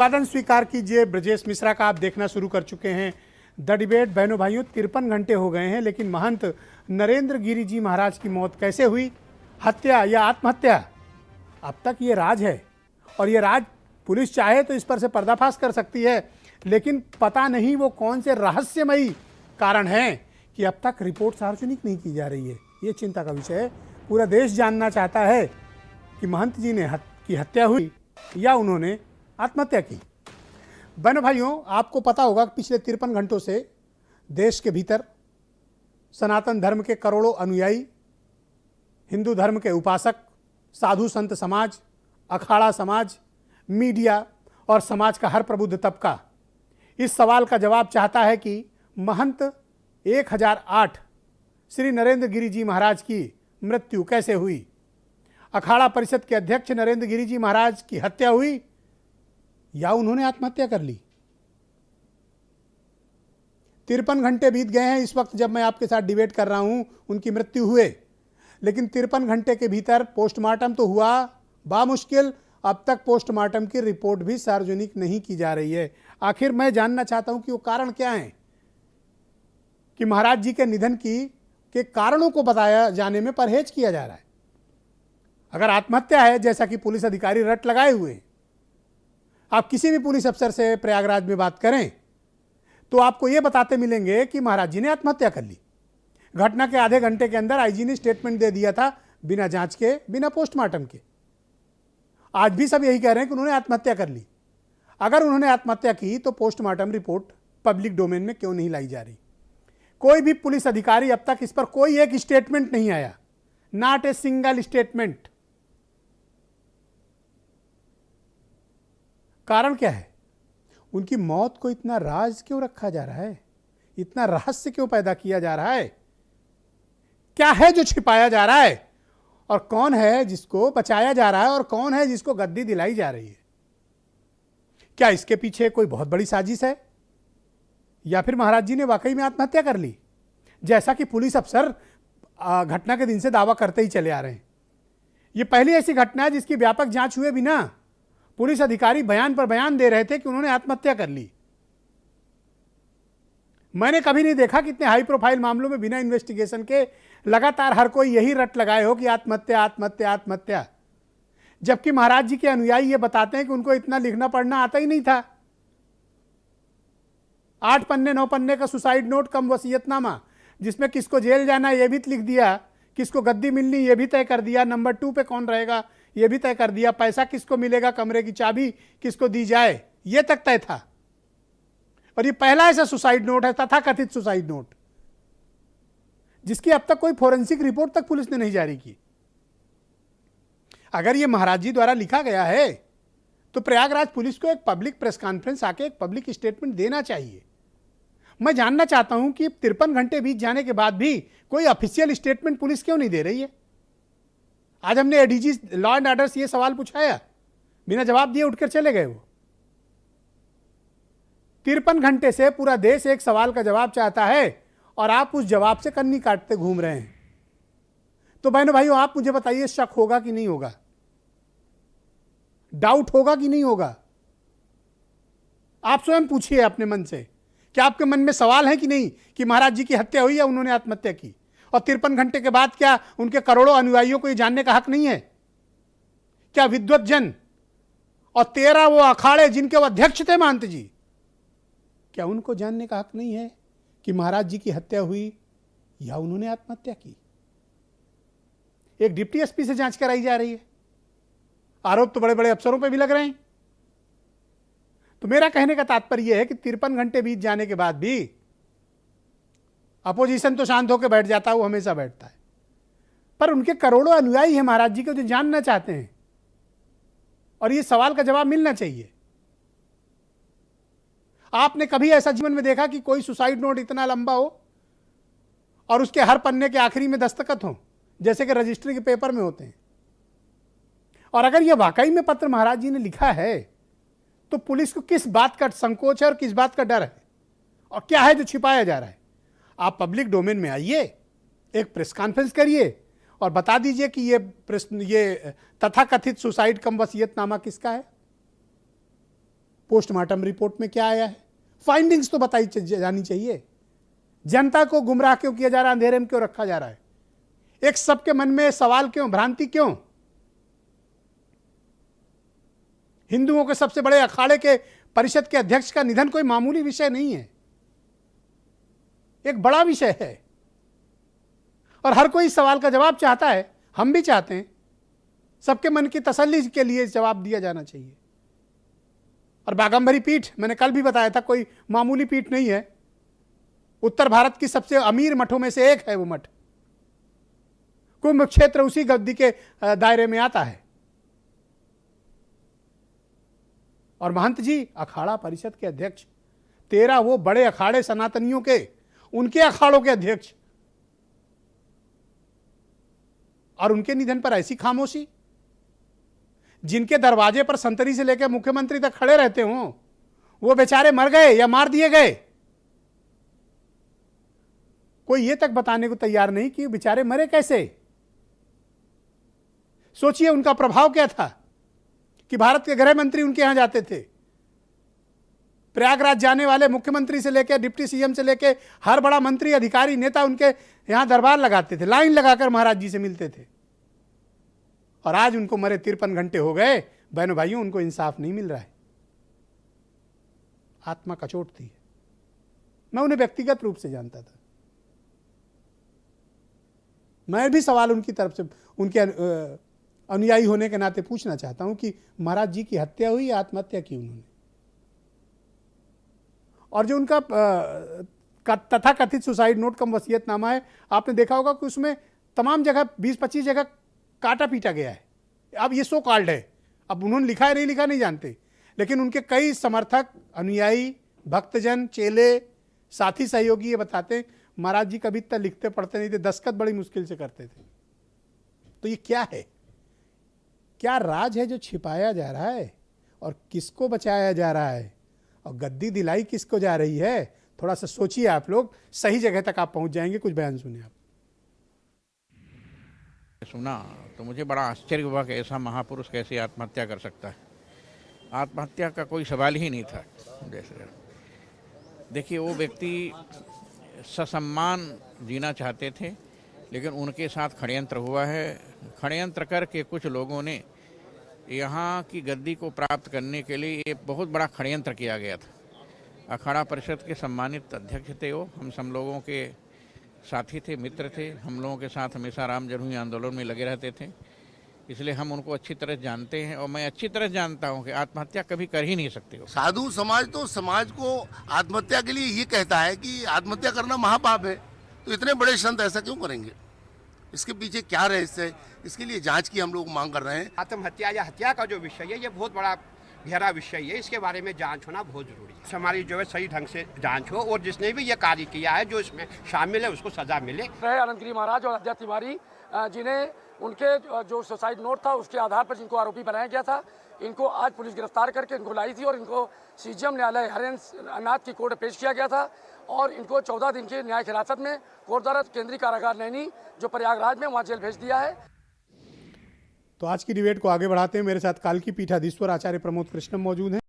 अभिवादन स्वीकार कीजिए। ब्रजेश मिश्रा का आप देखना शुरू कर चुके हैं द डिबेट। बहनों भाइयों, 53 घंटे हो गए हैं, लेकिन महंत नरेंद्र गिरी जी महाराज की मौत कैसे हुई, हत्या या आत्महत्या, अब तक ये राज है। और ये राज पुलिस चाहे तो इस पर से पर्दाफाश कर सकती है, लेकिन पता नहीं वो कौन से रहस्यमयी कारण हैं कि अब तक रिपोर्ट सार्वजनिक नहीं की जा रही है। ये चिंता का विषय है। पूरा देश जानना चाहता है कि महंत जी ने की हत्या हुई या उन्होंने आत्महत्या की। बहनों भाइयों, आपको पता होगा कि पिछले 53 घंटों से देश के भीतर सनातन धर्म के करोड़ों अनुयायी, हिंदू धर्म के उपासक, साधु संत समाज, अखाड़ा समाज, मीडिया और समाज का हर प्रबुद्ध तबका इस सवाल का जवाब चाहता है कि महंत 1008 श्री नरेंद्र गिरी जी महाराज की मृत्यु कैसे हुई। अखाड़ा परिषद के अध्यक्ष नरेंद्र गिरी जी महाराज की हत्या हुई या उन्होंने आत्महत्या कर ली। 53 घंटे बीत गए हैं इस वक्त जब मैं आपके साथ डिबेट कर रहा हूं, उनकी मृत्यु हुए, लेकिन 53 घंटे के भीतर पोस्टमार्टम तो हुआ बामुश्किल, अब तक पोस्टमार्टम की रिपोर्ट भी सार्वजनिक नहीं की जा रही है। आखिर मैं जानना चाहता हूं कि वो कारण क्या है कि महाराज जी के निधन के कारणों को बताया जाने में परहेज किया जा रहा है। अगर आत्महत्या है, जैसा कि पुलिस अधिकारी रट लगाए हुए हैं, आप किसी भी पुलिस अफसर से प्रयागराज में बात करें तो आपको यह बताते मिलेंगे कि महाराज जी ने आत्महत्या कर ली। घटना के आधे घंटे के अंदर आईजी ने स्टेटमेंट दे दिया था, बिना जांच के, बिना पोस्टमार्टम के। आज भी सब यही कह रहे हैं कि उन्होंने आत्महत्या कर ली। अगर उन्होंने आत्महत्या की तो पोस्टमार्टम रिपोर्ट पब्लिक डोमेन में क्यों नहीं लाई जा रही। कोई भी पुलिस अधिकारी अब तक इस पर कोई एक स्टेटमेंट नहीं आया, नॉट ए सिंगल स्टेटमेंट। कारण क्या है? उनकी मौत को इतना राज क्यों रखा जा रहा है, इतना रहस्य क्यों पैदा किया जा रहा है? क्या है जो छिपाया जा रहा है, और कौन है जिसको बचाया जा रहा है, और कौन है जिसको गद्दी दिलाई जा रही है? क्या इसके पीछे कोई बहुत बड़ी साजिश है, या फिर महाराज जी ने वाकई में आत्महत्या कर ली, जैसा कि पुलिस अफसर घटना के दिन से दावा करते ही चले आ रहे हैं? यह पहली ऐसी घटना है जिसकी व्यापक जांच हुए बिना पुलिस अधिकारी बयान पर बयान दे रहे थे कि उन्होंने आत्महत्या कर ली। मैंने कभी नहीं देखा कि इतने हाई प्रोफाइल मामलों में बिना इन्वेस्टिगेशन के लगातार हर कोई यही रट लगाए हो कि आत्महत्या आत्महत्या आत्महत्या, जबकि महाराज जी के अनुयायी ये बताते हैं कि उनको इतना लिखना पढ़ना आता ही नहीं था। 8 पन्ने 9 पन्ने का सुसाइड नोट कम वसीयतनामा, जिसमें किसको जेल जाना यह भी लिख दिया, किसको गद्दी मिलनी यह भी तय कर दिया, नंबर 2 पे कौन रहेगा यह भी तय कर दिया, पैसा किसको मिलेगा, कमरे की चाबी किसको दी जाए, यह तक तय था। और यह पहला ऐसा सुसाइड नोट है, तथाकथित सुसाइड नोट, जिसकी अब तक कोई फोरेंसिक रिपोर्ट तक पुलिस ने नहीं जारी की। अगर यह महाराज जी द्वारा लिखा गया है तो प्रयागराज पुलिस को एक पब्लिक प्रेस कॉन्फ्रेंस आके एक पब्लिक स्टेटमेंट देना चाहिए। मैं जानना चाहता हूं कि 53 घंटे बीत जाने के बाद भी कोई ऑफिशियल स्टेटमेंट पुलिस क्यों नहीं दे रही है। आज हमने एडीजी लॉ एंड ऑर्डर से यह सवाल पूछाया, बिना जवाब दिए उठकर चले गए वो। 53 घंटे से पूरा देश एक सवाल का जवाब चाहता है और आप उस जवाब से कन्नी काटते घूम रहे हैं। तो बहनों भाइयों, आप मुझे बताइए, शक होगा कि नहीं होगा, डाउट होगा कि नहीं होगा? आप स्वयं पूछिए अपने मन से, क्या आपके मन में सवाल है कि नहीं कि महाराज जी की हत्या हुई या उन्होंने आत्महत्या की? और 53 घंटे के बाद क्या उनके करोड़ों अनुयायियों को यह जानने का हक नहीं है? क्या विद्वत जन और 13 वो अखाड़े जिनके वो अध्यक्ष थे महंत जी, क्या उनको जानने का हक नहीं है कि महाराज जी की हत्या हुई या उन्होंने आत्महत्या की? एक डिप्टी एसपी से जांच कराई जा रही है, आरोप तो बड़े बड़े अफसरों पे भी लग रहे हैं। तो मेरा कहने का तात्पर्य यह है कि 53 घंटे बीत जाने के बाद भी अपोजिशन तो शांत होकर बैठ जाता है, वो हमेशा बैठता है, पर उनके करोड़ों अनुयायी हैं महाराज जी के, जो जानना चाहते हैं, और ये सवाल का जवाब मिलना चाहिए। आपने कभी ऐसा जीवन में देखा कि कोई सुसाइड नोट इतना लंबा हो और उसके हर पन्ने के आखिरी में दस्तखत हो, जैसे कि रजिस्ट्री के पेपर में होते हैं? और अगर यह वाकई में पत्र महाराज जी ने लिखा है तो पुलिस को किस बात का संकोच है और किस बात का डर है, और क्या है जो छिपाया जा रहा है? आप पब्लिक डोमेन में आइए, एक प्रेस कॉन्फ्रेंस करिए और बता दीजिए कि ये तथाकथित सुसाइड कम वसीयतनामा किसका है। पोस्टमार्टम रिपोर्ट में क्या आया है, फाइंडिंग्स तो बताई जानी चाहिए। जनता को गुमराह क्यों किया जा रहा है, अंधेरे में क्यों रखा जा रहा है, एक सबके मन में सवाल क्यों, भ्रांति क्यों? हिंदुओं के सबसे बड़े अखाड़े के परिषद के अध्यक्ष का निधन कोई मामूली विषय नहीं है, एक बड़ा विषय है और हर कोई इस सवाल का जवाब चाहता है, हम भी चाहते हैं। सबके मन की तसल्ली के लिए जवाब दिया जाना चाहिए। और बागंबरी पीठ, मैंने कल भी बताया था, कोई मामूली पीठ नहीं है। उत्तर भारत की सबसे अमीर मठों में से एक है वो मठ। कुंभ क्षेत्र उसी गद्दी के दायरे में आता है। और महंत जी अखाड़ा परिषद के अध्यक्ष, 13 वो बड़े अखाड़े सनातनियों के, उनके अखाड़ों के अध्यक्ष, और उनके निधन पर ऐसी खामोशी। जिनके दरवाजे पर संतरी से लेकर मुख्यमंत्री तक खड़े रहते हों, वो बेचारे मर गए या मार दिए गए। कोई ये तक बताने को तैयार नहीं कि बेचारे मरे कैसे। सोचिए उनका प्रभाव क्या था कि भारत के गृह मंत्री उनके यहां जाते थे। प्रयागराज जाने वाले मुख्यमंत्री से लेकर डिप्टी सीएम से लेकर हर बड़ा मंत्री, अधिकारी, नेता उनके यहां दरबार लगाते थे, लाइन लगाकर महाराज जी से मिलते थे। और आज उनको मरे 53 घंटे हो गए। बहनों भाइयों, उनको इंसाफ नहीं मिल रहा है। आत्मा कचोटती है। मैं उन्हें व्यक्तिगत रूप से जानता था। मैं भी सवाल उनकी तरफ से, उनके अनुयायी होने के नाते पूछना चाहता हूं कि महाराज जी की हत्या हुई या आत्महत्या की उन्होंने? और जो उनका तथा कथित सुसाइड नोट कम वसीयतनामा है, आपने देखा होगा कि उसमें तमाम जगह 20-25 जगह काटा पीटा गया है। अब ये सो कॉल्ड है, अब उन्होंने लिखा है नहीं लिखा नहीं जानते, लेकिन उनके कई समर्थक, अनुयायी, भक्तजन, चेले, साथी, सहयोगी ये बताते हैं महाराज जी कभी इतना लिखते पढ़ते नहीं थे, दस्तखत बड़ी मुश्किल से करते थे। तो ये क्या है? क्या राज है जो छिपाया जा रहा है और किसको बचाया जा रहा है और गद्दी दिलाई किसको जा रही है? थोड़ा सा सोचिए आप लोग, सही जगह तक आप पहुंच जाएंगे। कुछ बयान सुनिए आप। सुना तो मुझे बड़ा आश्चर्य हुआ कि ऐसा महापुरुष कैसे आत्महत्या कर सकता है। आत्महत्या का कोई सवाल ही नहीं था। जैसे देखिए, वो व्यक्ति ससम्मान जीना चाहते थे, लेकिन उनके साथ षड्यंत्र हुआ है। षड्यंत्र करके कुछ लोगों ने यहाँ की गद्दी को प्राप्त करने के लिए एक बहुत बड़ा षड्यंत्र किया गया था। अखाड़ा परिषद के सम्मानित अध्यक्ष थे वो, हम सब लोगों के साथी थे, मित्र थे, हम लोगों के साथ हमेशा राम जन्मभूमि आंदोलन में लगे रहते थे, इसलिए हम उनको अच्छी तरह जानते हैं। और मैं अच्छी तरह जानता हूं कि आत्महत्या कभी कर ही नहीं सकते हो। साधु समाज तो समाज को आत्महत्या के लिए ये कहता है कि आत्महत्या करना महापाप है, तो इतने बड़े संत ऐसा क्यों करेंगे? इसके पीछे क्या रहस्य है? इसके लिए जांच की हम लोग मांग कर रहे हैं। आत्महत्या या हत्या का जो विषय है, ये बहुत बड़ा गहरा विषय है। इसके बारे में जांच होना बहुत जरूरी है। हमारी जो है सही ढंग से जांच हो और जिसने भी ये कार्य किया है, जो इसमें शामिल है, उसको सजा मिले। आनंद गिरी महाराज और अद्या तिवारी, जिन्हें उनके जो सुसाइड नोट था उसके आधार पर जिनको आरोपी बनाया गया था, इनको आज पुलिस गिरफ्तार करके इनको लाई थी और इनको सीजीएम न्यायालय हरियाणा की कोर्ट में पेश किया गया था। और इनको 14 दिन की न्यायिक हिरासत में कोर्ट द्वारा केंद्रीय कारागार नैनी जो प्रयागराज में, वहाँ जेल भेज दिया है। तो आज की डिबेट को आगे बढ़ाते हैं। मेरे साथ काल की पीठाधीश्वर आचार्य प्रमोद कृष्णम मौजूद हैं।